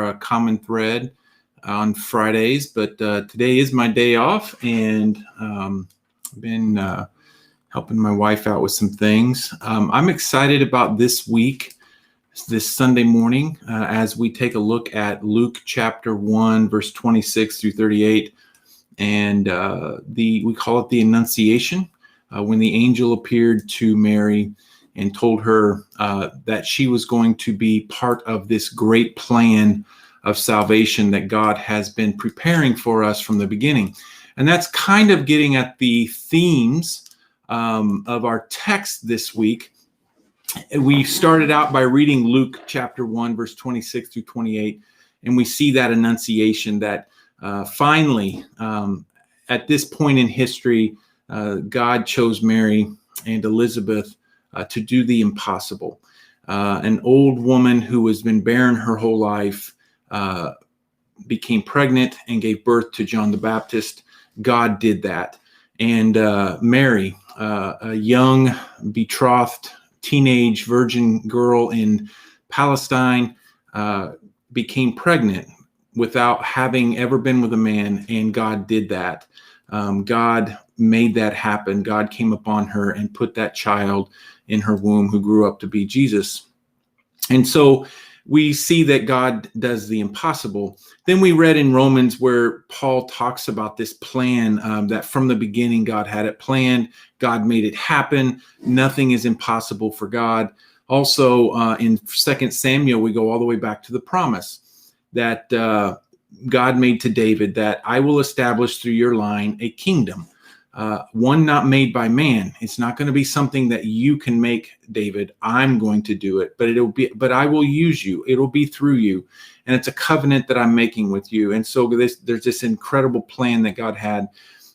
our common thread on Fridays, but today is my day off, and I've been helping my wife out with some things. I'm excited about this week, this Sunday morning, as we take a look at Luke chapter 1, verse 26 through 38, and we call it the Annunciation, when the angel appeared to Mary and told her that she was going to be part of this great plan of salvation that God has been preparing for us from the beginning. And that's kind of getting at the themes of our text this week. We started out by reading Luke chapter 1, verse 26 through 28, and we see that Annunciation that finally, at this point in history, God chose Mary and Elizabeth to do the impossible. An old woman who has been barren her whole life became pregnant and gave birth to John the Baptist. God did that. And Mary, a young, betrothed, teenage virgin girl in Palestine, became pregnant without having ever been with a man, and God did that. God made that happen. God came upon her and put that child in her womb who grew up to be Jesus. And so we see that God does the impossible. Then we read in Romans where Paul talks about this plan that from the beginning God had it planned. God made it happen. Nothing is impossible for God. Also in 2 Samuel, we go all the way back to the promise that God made to David, that I will establish through your line a kingdom. One not made by man. It's not going to be something that you can make, David. I'm going to do it, but I will use you. It'll be through you. And it's a covenant that I'm making with you. And so there's this incredible plan that God had.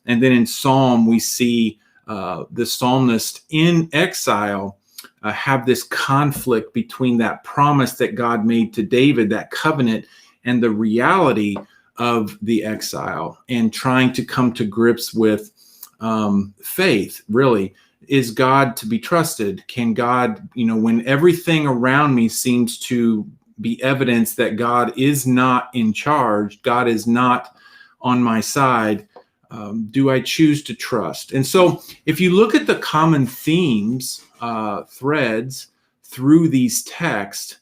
And then in Psalm, we see the psalmist in exile have this conflict between that promise that God made to David, that covenant, and the reality of the exile, and trying to come to grips with faith. Really, is God to be trusted? Can God, when everything around me seems to be evidence that God is not in charge, God is not on my side, do I choose to trust? And so if you look at the common themes, threads through these texts,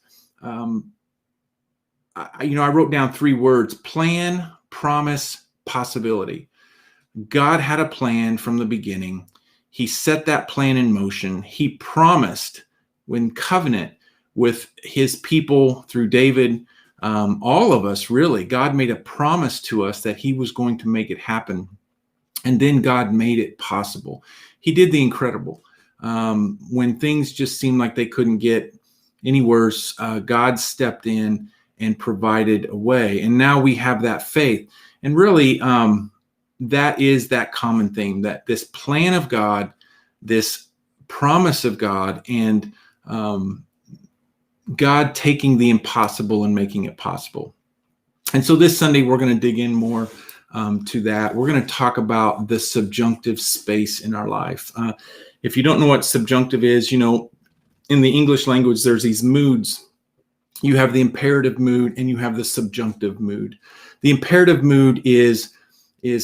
I wrote down 3 words: plan, promise, possibility. God had a plan from the beginning. He set that plan in motion. He promised, when covenant with his people through David, all of us, really, God made a promise to us that he was going to make it happen. And then God made it possible. He did the incredible. When things just seemed like they couldn't get any worse, God stepped in and provided a way. And now we have that faith. And really, that is that common theme, that this plan of God, this promise of God, and God taking the impossible and making it possible. And so this Sunday, we're going to dig in more to that. We're going to talk about the subjunctive space in our life. If you don't know what subjunctive is, in the English language, there's these moods. You have the imperative mood and you have the subjunctive mood. The imperative mood is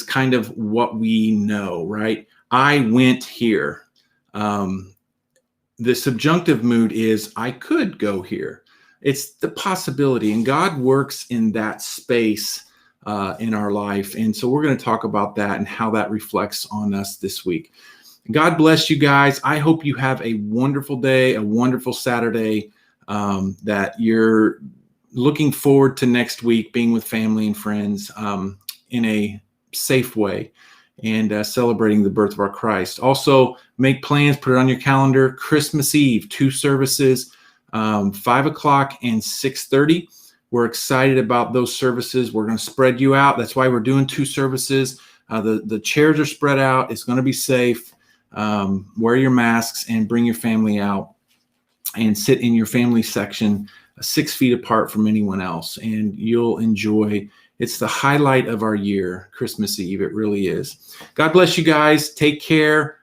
kind of what we know, right? I went here. The subjunctive mood is I could go here. It's the possibility, and God works in that space in our life. And so we're going to talk about that and how that reflects on us this week. God bless you guys. I hope you have a wonderful day, a wonderful Saturday, that you're looking forward to next week, being with family and friends in a safe way, and celebrating the birth of our Christ. Also, make plans, put it on your calendar. Christmas Eve, 2 services, 5:00 and 6:30. We're excited about those services. We're going to spread you out. That's why we're doing 2 services. The chairs are spread out. It's going to be safe. Wear your masks and bring your family out and sit in your family section 6 feet apart from anyone else, and you'll enjoy. It's the highlight of our year, Christmas Eve. It really is. God bless you guys. Take care.